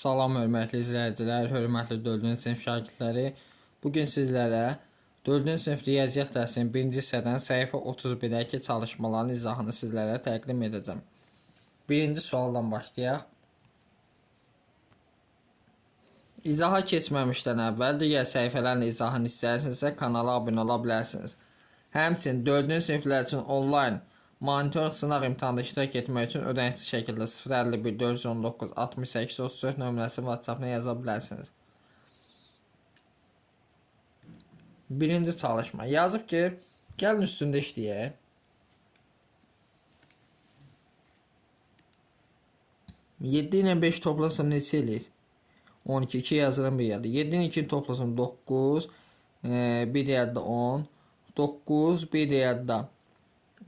Salam hörmətli izləyicilər, hörmətli 4-cü sinif şagirdləri. Bugün sizlərə 4-cü sinif riyaziyyat dərsinin 1-ci hissədən səhifə 31-dəki çalışmaların izahını sizlərə təqdim edəcəm. Birinci sualdan başlayaq. İzaha keçməmişdən əvvəl digər səhifələrin izahını istəyirsinizsə kanala abunə ola bilərsiniz. Həmçinin 4-cü siniflər üçün onlayn monitorinq sınaq imtahanında iştirak etmək üçün ödənişsiz şəkildə 051 419 68 34 nömrəsi WhatsApp-na yaza bilərsiniz. Birinci çalışma. Yazıb ki, gəlin üstündə işləyək. Yeddi ilə 5 toplasam neçə eləyir? 12, 2 yazıram bir yerde. 7 ilə 2 toplasam 9, bir yerde 10, 9, bir yerde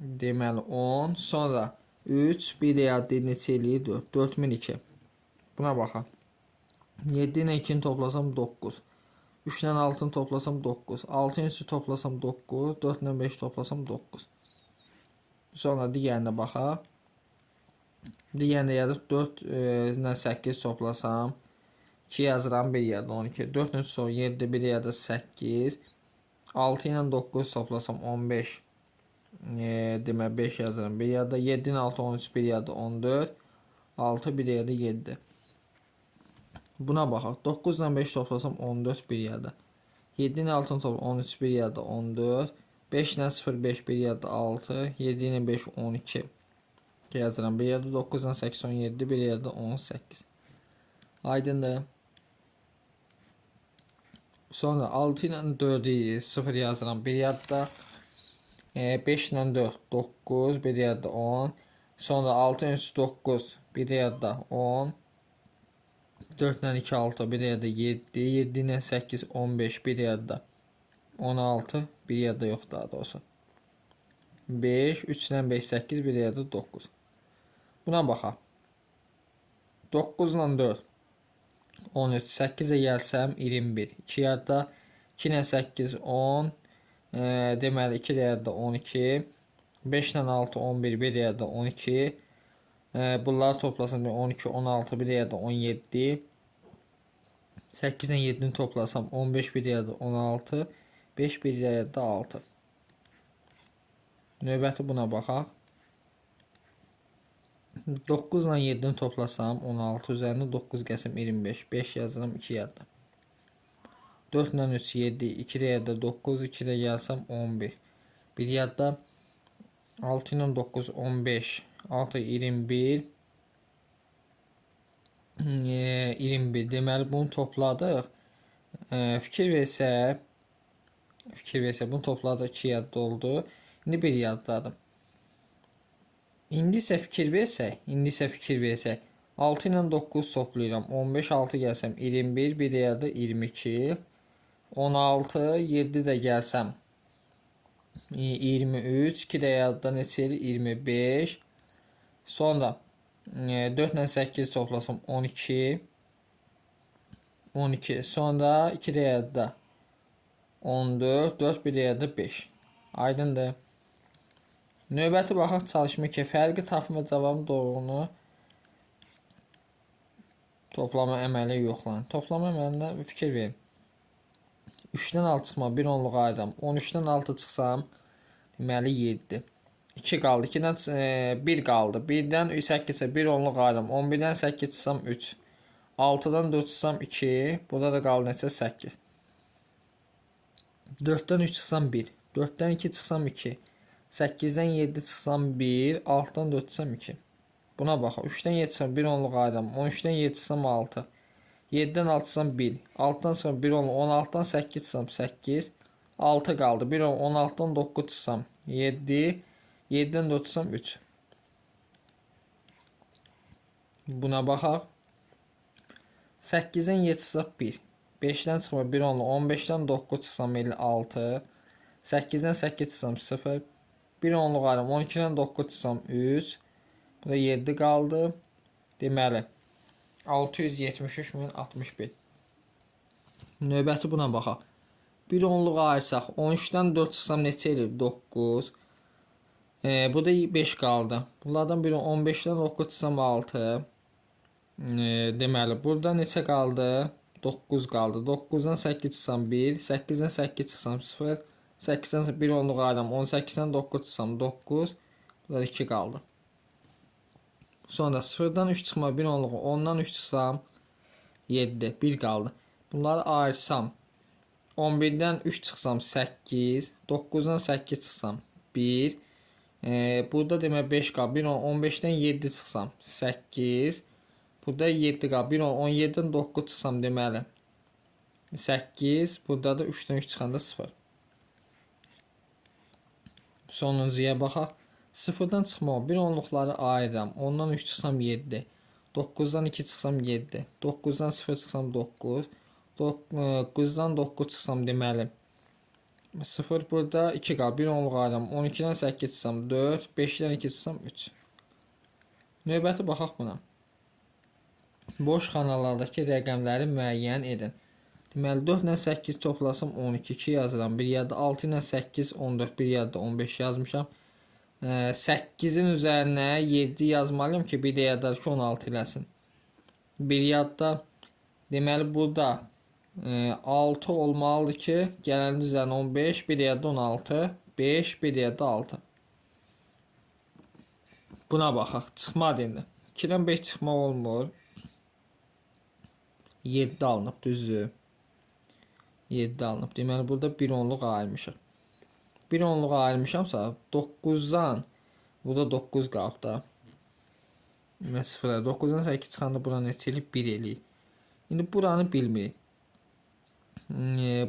deməli 10, sonra 3, bir yerde neçə eləyir? 4, 4002. Buna baxaq. 7 ilə 2 toplasam 9, 3 ilə 6 toplasam 9, 6 ilə 3 toplasam 9, 4 ilə 5 toplasam 9. Sonra digərinə baxaq. Digərinə yazıb 4 ilə 8 toplasam 2 yazıram bir yerde 12, 4 ilə 3 7, bir yerde 8, 6 ilə 9 toplasam 15, demək 5 yazıram bir yerde, 7 ilə 6 13, bir yerde 14, 6 bir yerde 7. Buna baxaq. 9 ilə 5 toplasam 14 bir yerde, 7 ilə 6 toplasam 13 bir yerde 14, 5 ilə 0 5 bir yerde 6, 7 ilə 5 12 yazıram bir yerde, 9 ilə 8 17 bir yerde 18. Aydındır. Sonra 6 ilə 4'ü 0 yazıram bir yerde, 5 ilə 4 9 bir yerde 10, sonra 6 ilə 3 9 bir yerde 10, 4 ilə 2 6 bir yerde 7, 7 ilə 8 15 bir yerde 16, bir yerde yox daha doğrusu 5, 3 ilə 5 8 bir yerde 9. Buna baxaq. 9 ilə 4 13, 8'e gəlsəm 21, 2 yerde 2 ilə 8 10, deməli 2 yerde 12, 5 ilə 6 11 bir yerde 12, bunları toplasam 12 16 bir yerde 17, 8 ilə 7'ni toplasam 15 bir yerde 16, 5 bir yerde 6. Növbəti buna baxaq. 9 ilə 7'ni toplasam 16, üzərinə 9 gəlsəm 25, 5 yazıram 2 yerde. 4 ilə 3 7, 2 yerde 9, 2 də gəlsəm 11. Bir yerde 6 ilə 9 15, 6 21, 21. Deməli bunu topladıq. Fikir versə bunu topladıq 2 yadda oldu. İndi bir yaddadır. İndi isə fikir versək, 6 ilə 9 toplayıram. 15 6 gəlsəm 21, bir yerde 22, 16 7 də gəlsəm 23, 2 də yadda neçə eləyir? 25. Sonra 4 ilə 8 toplasam 12, 12. Sonra 2 də yadda 14, 4 bir yerde 5. Aydındır. Növbəti baxaq çalışma ki, fərqi tapma cavabı doğrunu toplama əməli yoxlayın. Toplama əməlinə fikir verin. 3-dən 6 çıxma 1 onluq ayıram. 13-dən 6 çıxsam deməli 7. 2 qaldı. 2-dən 1 qaldı. 1-dən 8 isə 1 onluq ayıram. 11-dən 8 çıxsam 3. 6-dan 4 çıxsam 2. Burada da qaldı neçə? 8. 4-dən 3 çıxsam 1. 4-dən 2 çıxsam 2. 8'den 7 çıxsam 1, 6'dan 4 çıxsam 2. Buna baxaq. 3'dən 7 çıxsam 1 onluq ayıram. 13'dən 7 çıxsam 6. 7'dən 6 çıxsam 1. 6'dan çıxsam 1 onluq. 16'dan 8 çıxsam 8. 6 qaldı. 1 onluq. 16'dan 9 çıxsam 7. 7'dən 4 çıxsam 3. Buna baxaq. 8'dən 7 çıxsam 1. 5'dən çıxma 1 onluq. 15'dən 9 çıxsam 56. 8'dən 8 çıxsam 0. 1 onluq ayırım. 12'dən 9 çıxsam 3. Burada 7 qaldı. Deməli 673.061. Növbəti buna baxaq. 1 onluq ayırsaq 13'dən 4 çıxsam neçə eləyir? 9. Bu da 5 qaldı. Bunlardan biri 15'dən 9 çıxsam 6. Deməli, burada neçə qaldı? 9 qaldı. 9-dan 8 çıxsam 1, 8-dən 8 çıxsam 0, 8-dən 1 onluq ayıram, 18-dən 9 çıxsam 9, burada 2 qaldı. Sonra 0-dan 3 çıxma 1 onluğu, 10-dan 3 çıxsam 7, 1 qaldı. Bunları ayırsam, 11-dən 3 çıxsam 8, 9-dan 8 çıxsam 1, burada demək 5 qaldı, 1 15-dən 7 çıxsam 8, burada 7 qaldı, 1 17-dən 9 çıxsam deməli 8, burada da 3-dən 3 çıxanda 0. Sonuncuya baxaq. 0-dan çıxmaq, 1 onluqları ayıram, 10-dan 3 çıxsam 7, 9-dan 2 çıxsam 7, 9-dan 0 çıxsam 9, 9-dan 9 çıxsam deməli 0 burada 2 qaldı, 1 onluq ayıram, 12-dən 8 çıxsam 4, 5-dən 2 çıxsam 3. Növbəti baxaq buna. Boş xanalardakı rəqəmləri müəyyən edin. Deməli 4 ilə 8 toplasam 12, 2 yazıram. Bir yadda 6 ilə 8, 14, bir yadda 15 yazmışam. 8-in üzərinə 7 yazmalıyım ki, bir də yadda ki 16 eləsin. Bir yadda deməli burada 6 olmalıdır ki, gələnin üzərinə 15, bir də yadda 16, 5, bir də yadda 6. Buna baxaq. Çıxmadı indi. 2-dən 5 çıxmaq olmur. 7 alınıb, düzdür. 7 alınıb. Deməli, burada 1 onluq ayırmışıq. 1 onluq ayırmışamsa, 9-dan, burada 9 qalıb da. Və 0-a 9-dan 8 çıxanda bura neçə eləyib? 1 eləyib. İndi buranı bilmirik.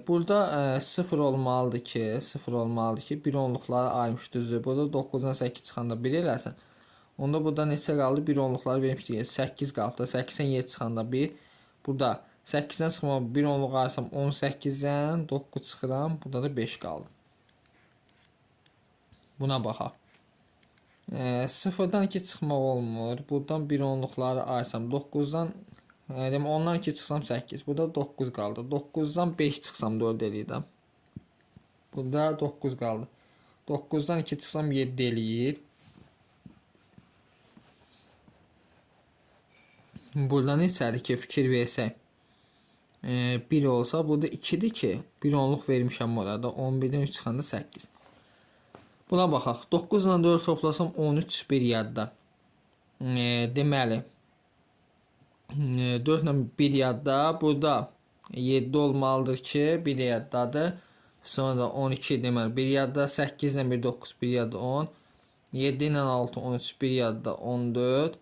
Burada 0 olmalıdır ki, 0 olmalıdır ki, 1 onluqları ayırmış, düzdür. Burada 9-dan 8 çıxanda 1 eləsən. Onda burada neçə qaldı? 1 onluqları vermişdik. 8 qalıb da, 8-dən 7 çıxanda 1. Burada 8-dən çıxmam, 1 onluq ayırsam 18-dən 9 çıxıram. Burada da 5 qaldı. Buna baxaq. 0-dan 2 çıxmaq olmur. Buradan 1 onluqları ayırsam 9-dan 10-dan 2 çıxsam 8. Burada 9 qaldı. 9-dan 5 çıxsam 4 eləyir. Burada 9 qaldı. 9-dan 2 çıxsam 7 eləyir. Burada neçədir ki, fikir versək. 1 olsa, burada 2-dir ki, 1 onluq vermişəm orada. 11-dən 3 çıxanda 8. Buna baxaq. 9 ilə 4 toplasam 13 bir yadda. Deməli 4 ilə 1 yadda. Burada 7 olmalıdır ki, bir yaddadır. Sonra 12 deməli 1 yadda. 8 ilə 1 9 bir yadda 10. 7 ilə 6 13 bir yadda 14.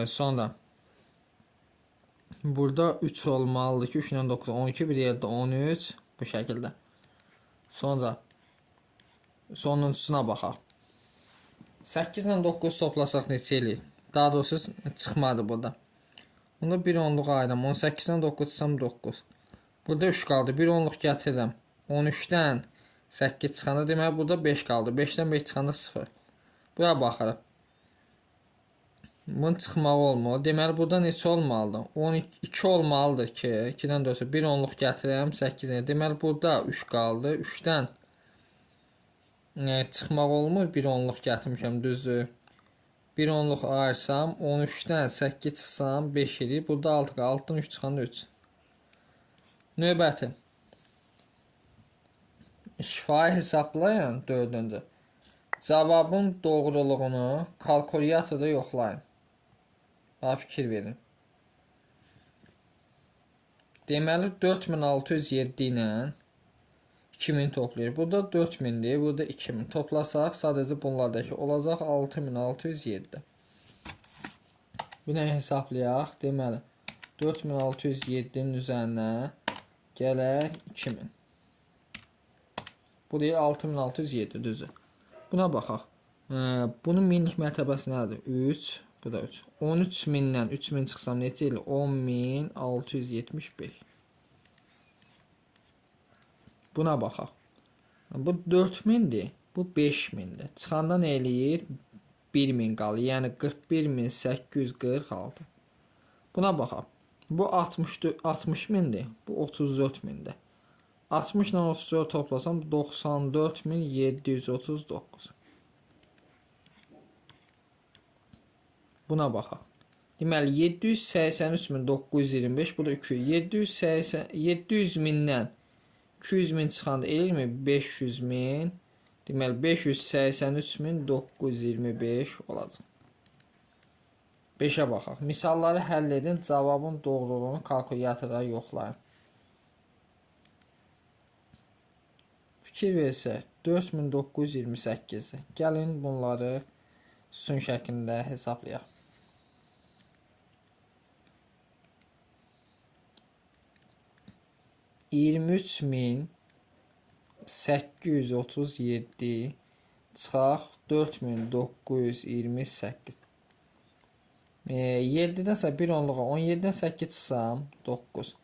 Sonra burada 3 olmalıdır ki, 3 ilə 9 12 bir yadda 13 bu şəkildə. Sonra sonuncusuna baxaq. 8 ilə 9 toplasaq neçə eləyir? Daha doğrusu çıxmadı burada. Bunda 1 onluq ayıram. 18-dən 9 çıxsam 9. Burada 3 qaldı. 1 onluq gətirirəm. 13-dən 8 çıxanda deməli burada 5 qaldı. 5-dən 5 çıxanda 0. Buraya baxırıq. Bunun çıxmağı olmur. Deməli burada neçə olmalıdır? 12 olmalıdır ki, 2-dən 4 1 onluq gətirirəm 8-ə. Deməli burada 3 qaldı. 3-dən çıxmaq olmur. 1 onluq gətirmişəm, düzdür. 1 onluq ayırsam 13-dən 8 çıxsam 5 eləyir. Burada 6 qaldı. 6-dan 3 çıxanda 3. Növbəti. Şifahi hesablayan 4-cü. Cavabın doğruluğunu kalkulyatorda yoxlayın. Daha fikir verin. Deməli 4607 ilə 2000 toplayır. Burada 4000'dir, burada 2000. Toplasaq sadəcə bunlardakı olacaq 6607. Bunu hesablayaq. Deməli 4607'nin üzərinə gələr 2000. Bu deyil 6607 düzdür. Buna baxaq. Bunun minlik mərtəbəsi nədir? 3. Bu da 3. 13.000-dən 3000 çıxsam neçə eləyir? 10.675. Buna baxaq. Bu 4000'dir. Bu 5000'dir. Çıxanda nə eləyir? 1000 qalır. Yəni 41846. Buna baxaq. Bu 60.000'dir. Bu 34.000'dir. 60 ilə 34 toplasam 94.739. Buna baxaq. Deməli 783.925 bu da 2. 700 mindən 200 min çıxanda eləyirmi? 500 min. Deməli 583.925 olacaq. 5-ə baxaq. Misalları həll edin, cavabın doğruluğunu kalkulyatorda yoxlayın. Fikir versək 4928. Gəlin bunları sütun şəklində hesablayaq. $23.837 çıxaq 4928. 7-dən isə 1 onluğa 17-dən 8 çıxsam 9.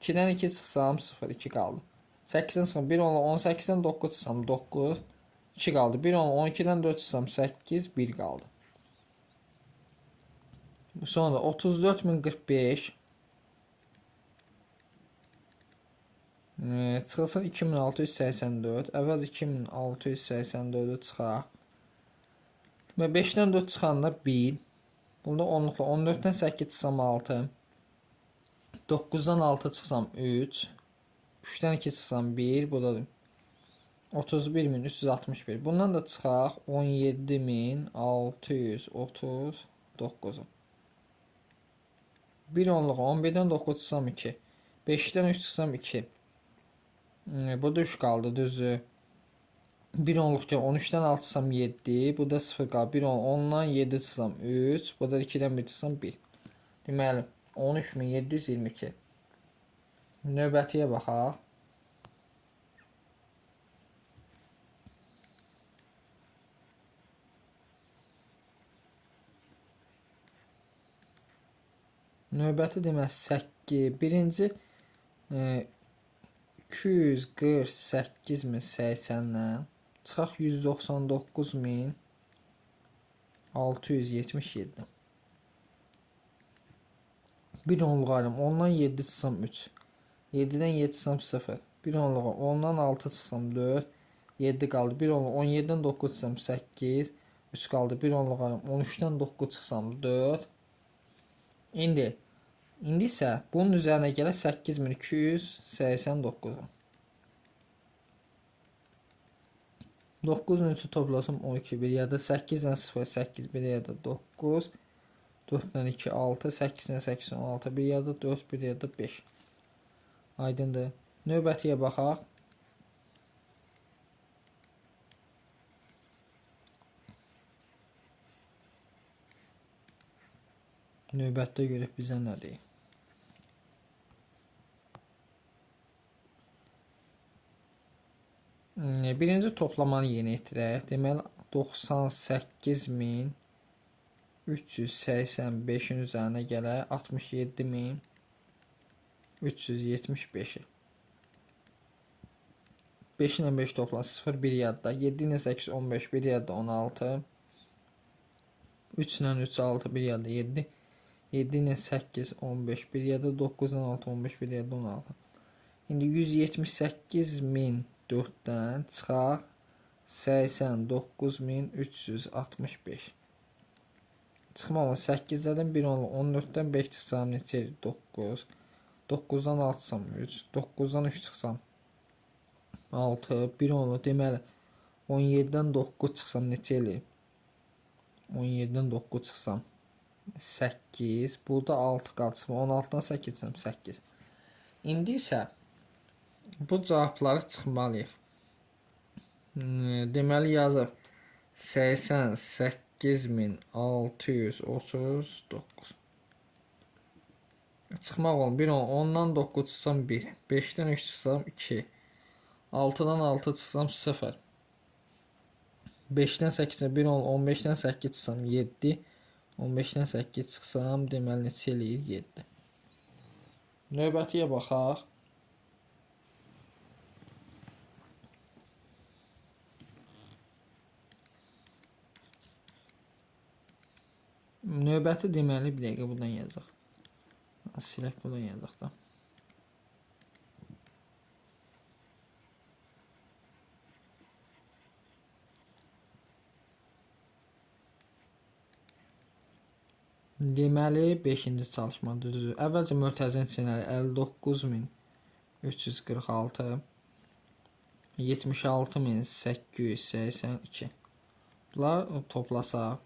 2-dən 2 çıxsam 0, 2 qaldı. 8-dən çıxsam 1 onluğa 18-dən 9 çıxsam 9, 2 qaldı. 1 onluğa 12-dən 4 çıxsam 8, 1 qaldı. Sonra 34.045 çıxılsın 2684. Əvvəz 2684-ü çıxaq. 5-dən 4 çıxanda 1. Bunda 10-luqla 14-dən 8 çıxsam 6. 9-dan 6 çıxsam 3. 3-dən 2 çıxsam 1. Bu da 31.361. Bundan da çıxaq 17.639. 1 onluğa 11-dən 9 çıxsam 2. 5-dən 3 çıxsam 2. Bu da 3 qaldı düzü. 1 onluqca 13-dən 6 çıxsam 7. Bu da 0 qaldı. 1 10-dan 7 çıxsam 3. Bu da 2-dən 1 çıxsam 1. Deməli 13.722. Növbətiyə baxaq. Növbəti deməli 8. Birinci 248.080-dən çıxaq 199.677. 1 onluğa ayrım 10-dan 7 çıxsam 3. 7-dən 7 çıxsam 0. 1 onluğa 10-dan 6 çıxsam 4. 7 qaldı. 1 onluğa 17-dən 9 çıxsam 8. 3 qaldı. 1 onluğa ayrım 13-dən 9 çıxsam 4. İndi isə bunun üzərinə gələ 8289. 9-un üçü toplasam 12, bir yada 8-dən 0, 8, bir yada 9, 4-dən 2, 6, 8-dən 8, 16, bir yada 4, bir yada 5. Aydındır. Növbətiyə baxaq. Növbətdə görək bizə nə deyir. Birinci toplamanı yeni etirək. Deməli 98.385-in üzərinə gələ 67.375-i. 5 ilə 5 topla 0, 1 yadda. 7 ilə 8, 15, 1 yadda 16. 3 ilə 3, 6, 1 yadda 7. 7 ilə 8, 15, 1 yadda 9 ilə 6, 15, 1 yadda 16. İndi 178.004-dən çıxaq 89.365. Çıxmama 8-dən 1 onluq 14-dən 5 çıxsam neçə edir? 9. 9-dan 6 çıxsam 3. 9-dan 3 çıxsam 6. 1 onluq deməli 17-dən 9 çıxsam neçə edir? 17-dən 9 çıxsam 8. Burada 6 qaldı. 16-dan 8 çıxsam 8. İndi isə bu cavabları çıxmalıyıq. Deməli yazır 88.639. Çıxmaq olun. 1 10-dan 9 çıxsam 1. 5-dən 3 çıxsam 2. 6-dan 6 çıxsam 0. 5-dən 8 1 15-dən 8 çıxsam 7. 15-dən 8 çıxsam deməli neçə eləyir? 7. Növbətiyə baxaq. Növbəti deməli bir dəqiqə buradan yazaq. Silək buradan yazaq da. Deməli 5-ci çalışma düzdür. Əvvəlcə mötərizənin neçələri 59346, 76882. Bunlar toplasaq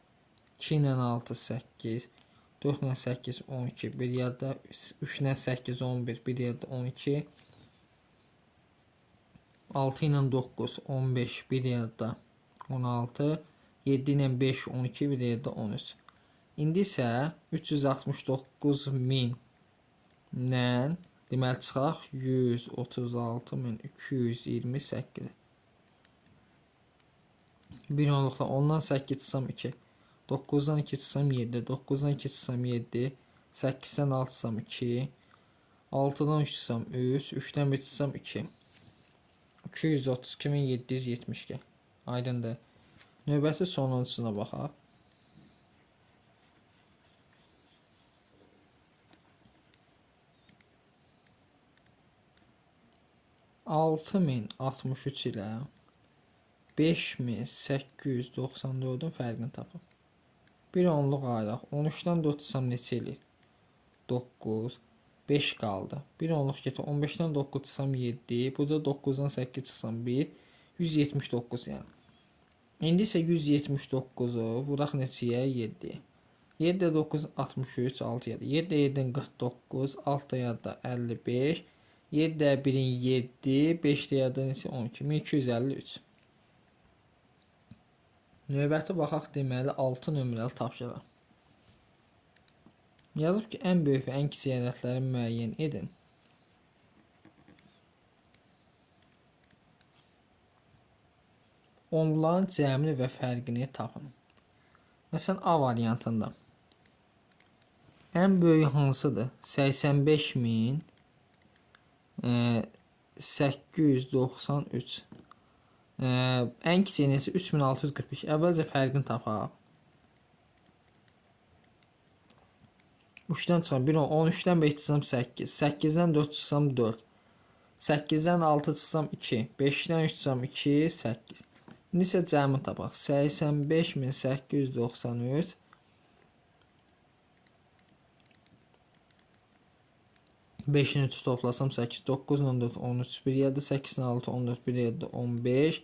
2 ilə 6 8, 4 ilə 8 12, bir yerdə 3 ilə 8 11, bir yerdə 12, 6 ilə 9 15, bir yerdə 16, 7 ilə 5 12, bir yerdə 13. İndi isə 369.000-dən deməli çıxaq 136.228. Bir onluqla 10-dan 8 çıxsam 2, 9-dan 2 çıxsam 7, 9-dan 2 çıxsam 7, 8-dən 6 çıxsam 2, 6-dan 3 çıxsam 3, 3-dən 1 çıxsam 2. 232.772. Aydındır. Növbəti sonuncusuna baxaq. 6063 ilə 5894-ün fərqini tapın. Bir onluq ayıraq. 13-dən 4 çıxsam neçə eləyir? 9, 5 qaldı. Bir onluq getir. 15-dən 9 çıxsam 7, burada 9-dan 8 çıxsam 1, 179 yəni. İndi isə 179-u vuraq neçəyə? 7. 7 9 63 6 7. 7 7 49, 6 da 55, 7 1-in 7, 5 da neçə? 12, 1253. Növbəti baxaq, deməli 6 nömrəli tapşırıq. Yazıb ki, ən böyük və ən kiçik ədədləri müəyyən edin. Onların cəmini və fərqini tapın. Məsələn, A variantında ən böyük hansıdır? 85.893. Ən kiçik isə 3645. Əvvəlcə fərqini tapaq. 3-dən çıxan 1 13-dən 5 çıxsam 8, 8-dən 4 çıxsam 4, 8-dən 6 çıxsam 2, 5-dən 3 çıxsam 2, 8. İndi isə cəmini tapaq. 85.893 5-in 3'ü toplasam 8, 9 ilə 4 13, bir yerdə 8 ilə 6 14, bir yerdə 15,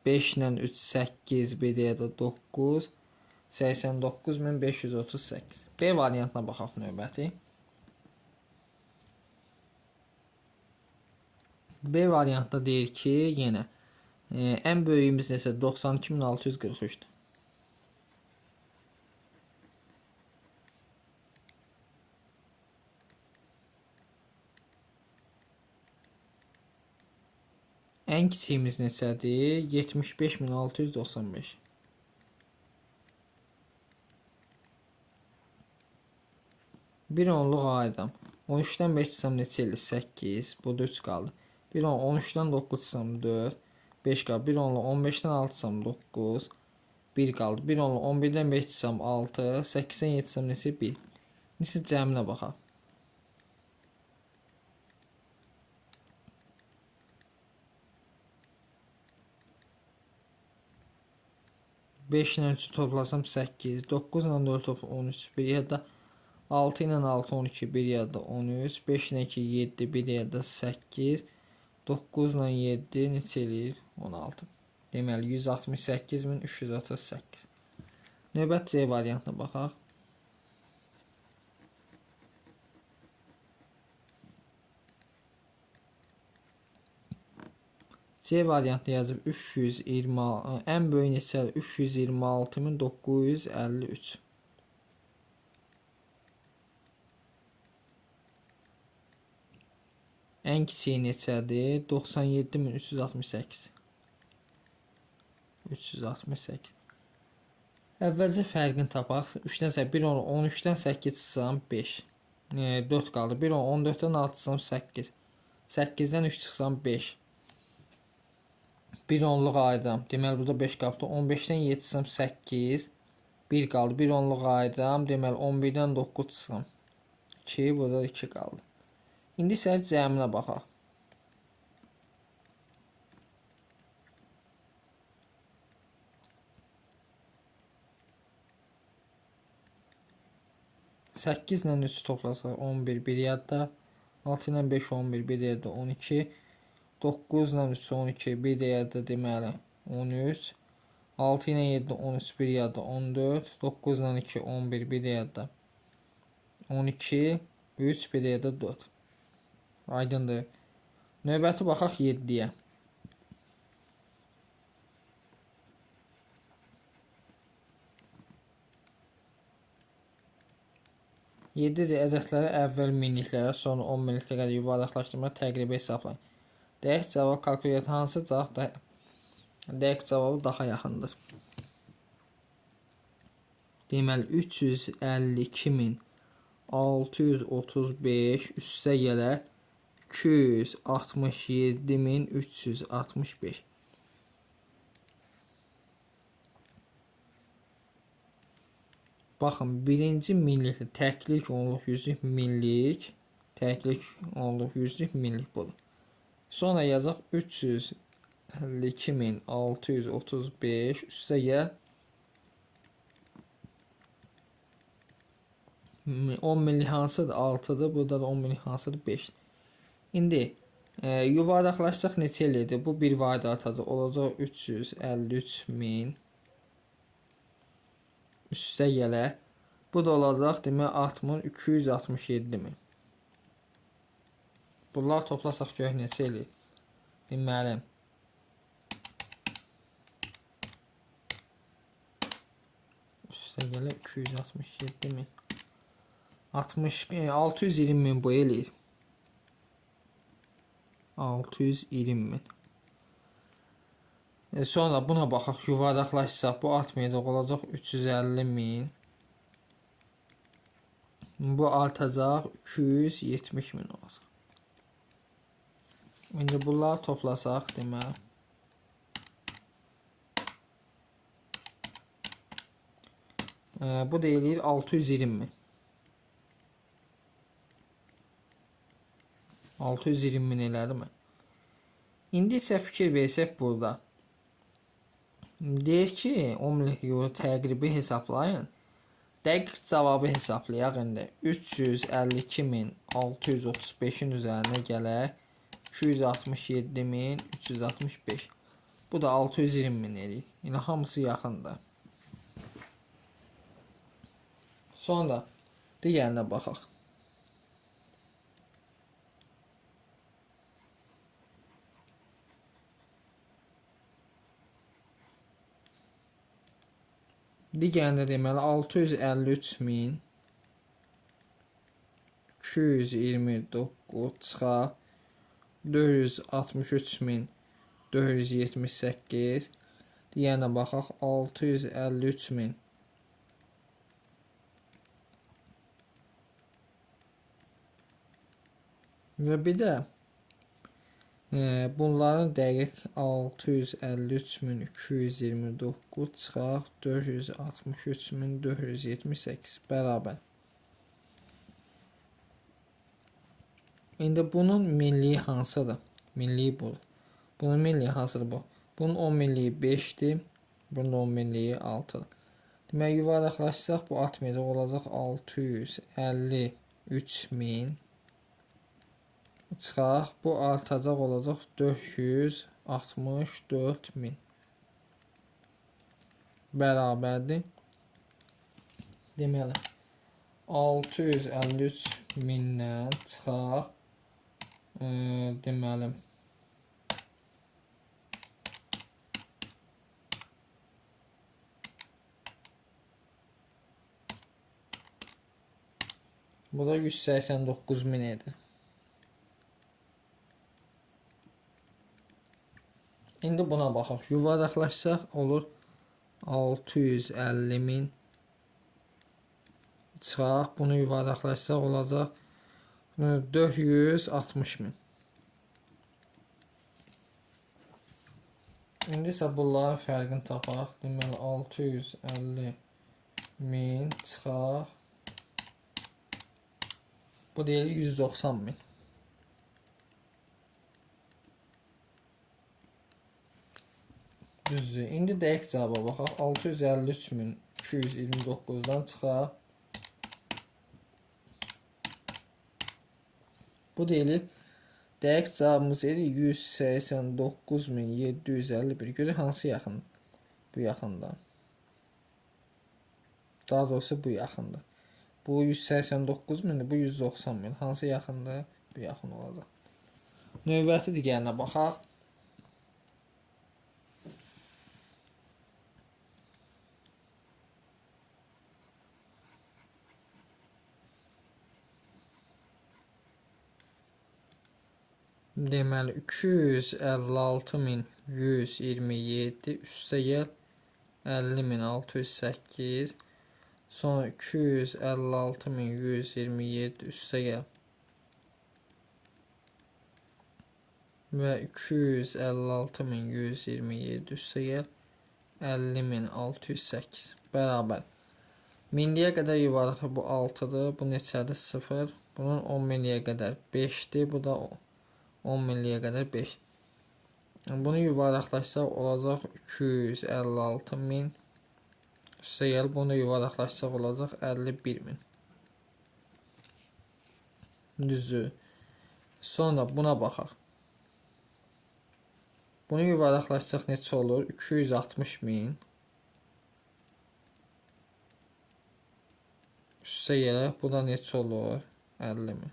5 ilə 3 8, bir yerdə 9, 89.538. B variantına baxaq növbəti. B variantda deyir ki, yenə ən böyüyümüz nəsə 92.643'dür. Ən kiçiyimiz neçədir? 75.695. Bir onluq ayırdım. 13-dən 5 çıxsam neçə eləyir? 8. Burada 3 qaldı. Bir 13-dən 9 çıxsam 4. 5 qaldı. Bir onluq 15-dən 6 çıxsam 9. 1 qaldı. Bir onluq 11-dən 5 çıxsam 6. 8-dən 7 çıxsam neçə? 1. Neçə cəminə baxaq. 5 ilə 3'ü toplasam 8, 9 ilə 4 toplasam 13, bir yerdə 6 ilə 6 12, bir yerdə 13, 5 ilə 2 7, bir yerdə 8, 9 ilə 7 neçə eləyir? 16. Deməli 168.338. Növbət C variantına baxaq. C variantı yazıb 320, ən böyük neçədir? 326.953. Ən kiçiyi neçədir? 97.368. 368. Əvvəlcə fərqini tapaq. 3-dən 1 13-dən 8 çıxsam 5. 4 qaldı. 1 14-dən 6 çıxsam 8. 8-dən 3 çıxsam 5. Bir onluq ayırdım. Deməli burada 5 qaldı. 15-dən 7 çıxsam 8. 1 qaldı. Bir onluq ayırdım. Deməli 11-dən 9 çıxsam 2. Burada 2 qaldı. İndi isə cəminə baxaq. 8 ilə 3 toplasaq 11 bir yadda. 6 ilə 5 11 bir yadda 12. 9 ilə 3 12 bir yadda deməli 13. 6 ilə 7 13 bir yadda 14. 9 ilə 2 11 bir yadda 12. 3 bir yadda 4. Aydındır. Növbəti baxaq 7-yə. 7-dir. Ədədləri əvvəl minliklərə, sonra 10 minliklərə qədər yuvarlaqlaşdırma təqribi hesablayın. Dəqiq cavab kalkulyator hansı cavab da dəqiq cavabı daha yaxındır. Deməli 352.635 üstə gələ 267.365. Baxın, birinci minlikdə təklik onluq yüzlük minlik, təklik onluq yüzlük minlik budur. Sonra yazaq 352.635 üstə gəl 10 minlik hansıdır? 6'dır. Burada da 10 minlik hansıdır? 5'dir. İndi yuvarlaqlaşsaq neçə eləyir? Bu bir vahid artacaq. Olacaq 353.000 üstə gələ. Bu da olacaq demək 267.000. Bunlar toplasaq görək neçə eləyir? Deməli üstə gələ 267.000. 620.000 bu eləyir. 620.000. Sonra buna baxaq, yuvarlaqlaşsaq bu artmayacaq, olacaq 350.000. Bu artacaq 270.000 olacaq. İndi bunları toplasaq deməli bu da eləyir 620.000. 620.000 elədi mi? İndi isə fikir versək burada. Deyir ki, 10 minlik euro təqribi hesablayın. Dəqiq cavabı hesablayaq indi. 352.635-in üzərinə gələk 267.365. Bu da 620.000 eləyir. Yəni hamısı yaxındır. Sonra digərinə baxaq. Digərində deməli 653.229 çıxar 463.478. Digərinə baxaq 653.000 və bir də bunların dəqiq 653.229 çıxaq 463.478 bərabər. İndi bunun milliyi hansıdır? Milliyi bu. Bunun milliyi hansıdır bu? Bunun 10 milliyi 5'dir. Bunun 10 milliyi 6'dır. Demək yuvarlaqlaşsaq bu artmayacaq, olacaq 653.000 çıxaq. Bu artacaq, olacaq 464.000 bərabərdir. Deməli 653.000-dən çıxaq deməli bu da 189.000 edir. İndi buna baxaq. Yuvarlaqlaşsaq olur 650.000 çıxaq. Bunu yuvarlaqlaşsaq olacaq 460.000. İndi isə bunların fərqini tapaq. Deməli 650.000 çıxaq. Bu deyil 190.000. Düzdür. İndi dəqiq cavaba baxaq. 653.229-dan çıxaq Bu deyilir. Dəqiq cavabımız edir 189.751. Görək hansı yaxın? Bu yaxında. Daha doğrusu bu yaxında. Bu 189.000, bu 190.000. Hansı yaxında? Bu yaxın olacaq. Növbəti digərinə baxaq. Deməli 256.127 üstə gəl 50.608, sonra 256.127 üstə gəl və 256.127 üstə gəl 50.608 bərabər. Milliyə qədər yuvarlaq bu 6'dır, bu neçədir? 0. Bunun 10 milliyə qədər 5'dir, bu da 10 milliyə qədər 5. Bunu yuvarlaqlaşsaq olacaq 256.000 üstə gəl, bunu yuvarlaqlaşsaq olacaq 51.000. Düzdür. Sonra buna baxaq. Bunu yuvarlaqlaşsaq neçə olur? 260.000 üstə gələ, bu da neçə olur? 50.000.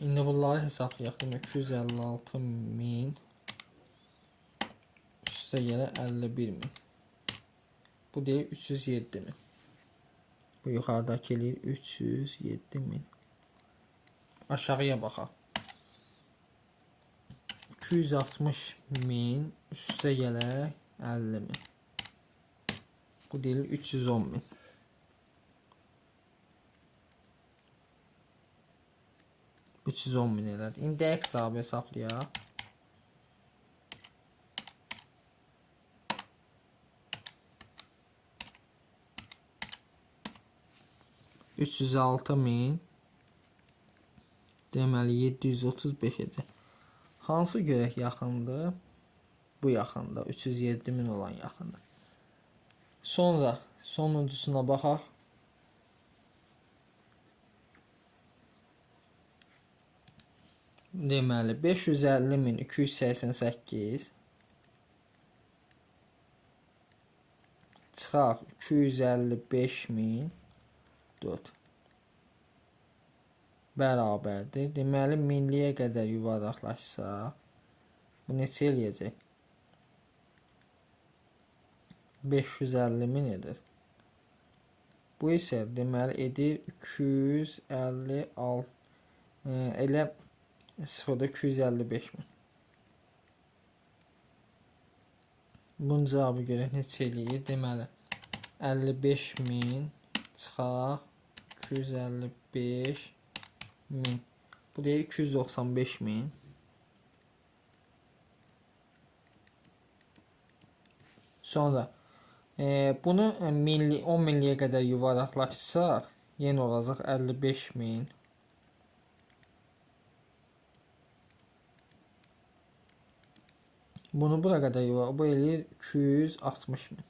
İndi bunları hesablayaq. 256.000 üstə gələ 51.000. Bu deyil 307.000. Bu yuxarıdakı eləyir 307.000. Aşağıya baxaq. 260.000 üstə gələ 50.000. Bu deyil 310.000. Bu 310.000 elədi. İndi dəqiq cavabı hesablayaq. $306.000 deməli 735 hansı görək yaxındır? Bu yaxında 307.000 olan yaxında. Sonra sonuncusuna baxaq. Deməli 550.288 çıxaq 255.004 bərabərdir. Deməli milliyə qədər yuvarlaqlaşsa bu neçə eləyəcək? 550.000 edir. Bu isə deməli edir 256 elə 0'da 255.000. Bunun cavabı görək neçə eləyir? Deməli 55.000 çıxaq 255.000. Bu deyil 295.000. Sonra bunu 10 milliyə qədər yuvarlaqlaşsaq yenə olacaq 55.000. Bunu bura qədər yuvarlaq, bu eləyir 260.000.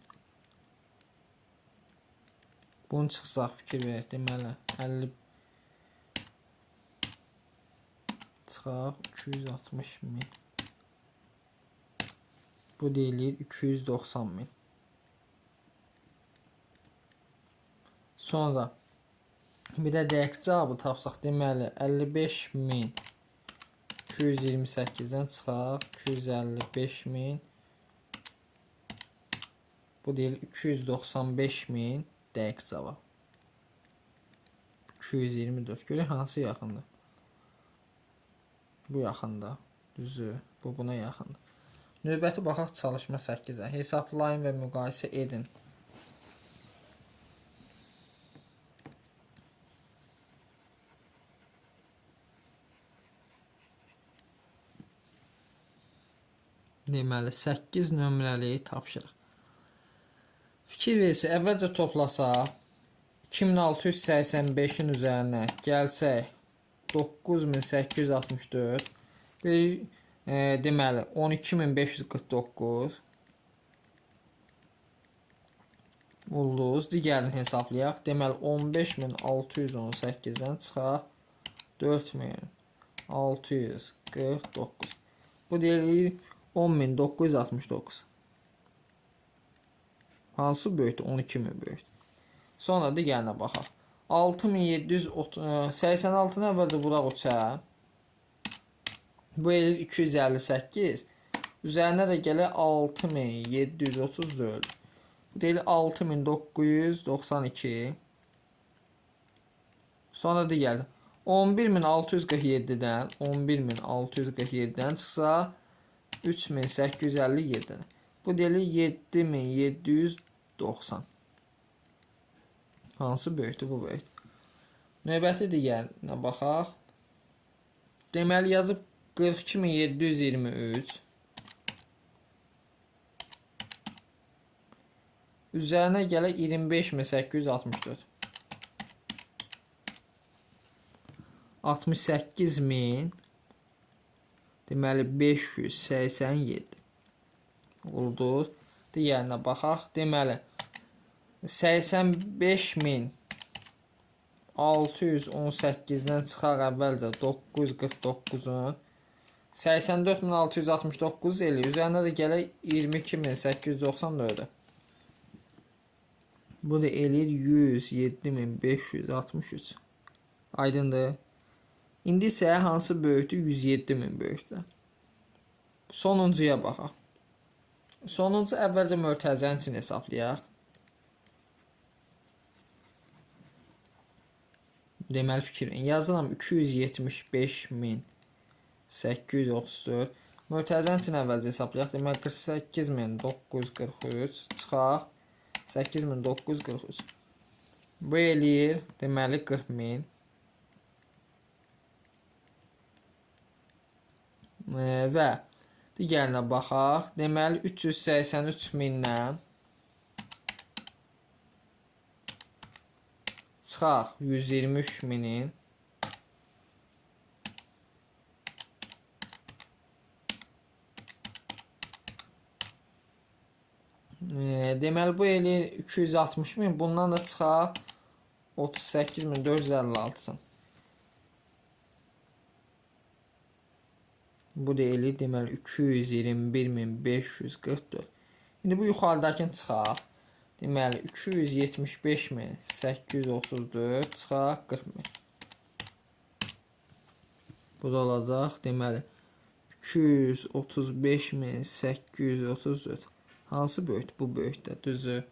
Bunu çıxsaq fikir verək, deməli 50 çıxaq 260.000. Bu deyilir 290.000. Sonra bir də dəqiq cavabı tapsaq, deməli 55.228-dən çıxaq 255.000. Bu deyil 295.000 dəqiq cavab. 224. Görək hansı yaxındır? Bu yaxında. Düzdür. Bu buna yaxındır. Növbəti baxaq çalışma 8-ə. Hesablayın və müqayisə edin. Deməli 8 nömrəli tapşırıq. Fikir versə, əvvəlcə toplasaq 2685-in üzərinə gəlsək 9864 deməli 12549 ulduz digərini hesablayaq. Deməli 15618-dən çıxaq 4649. Bu deyilir 10969. Hansı böyükdür? 12000 böyükdür. Sonra digərinə baxaq. 6786-nı əvvəlcə vuraq uça. Bu eləyir 258. Üzərinə də gəlir 6734. Bu deyilir 6992. Sonra digər 11647-dən çıxsa 3857. Bu deyilir 7790. Hansı böyükdür? Bu böyükdür. Növbəti digərinə baxaq. Deməli yazıb 42723. Üzərinə gəlir 25864. 68000. Deməli 587 oldu. Digərinə baxaq. Deməli 85618-dən çıxaq əvvəlcə 949-un 84669 eləyir. Üzərinə də gəlir 22894. Bu da eləyir 107563. Aydındır. İndi isə hansı böyükdür? 107000 böyükdür. Sonuncuya baxaq. Sonuncu əvvəlcə mötərizənin için hesablayaq. Deməli fikrin yazıram 275834. Mötərizənin için əvvəlcə hesablayaq. Deməli 48943 çıxaq 8943. Bu eləyir deməli 40000. Və digərinə baxaq. Deməli 383.000-dən çıxaq 123.000-in deməli bu eləyir 260.000. Bundan da çıxaq 38.456-sın. Bu da eləyir deməli 221544. İndi bu yuxarıdakını çıxaq. Deməli 275834 çıxaq 40000. Bu da olacaq deməli 235834. Hansı böyükdür? Bu böyükdür, düzü.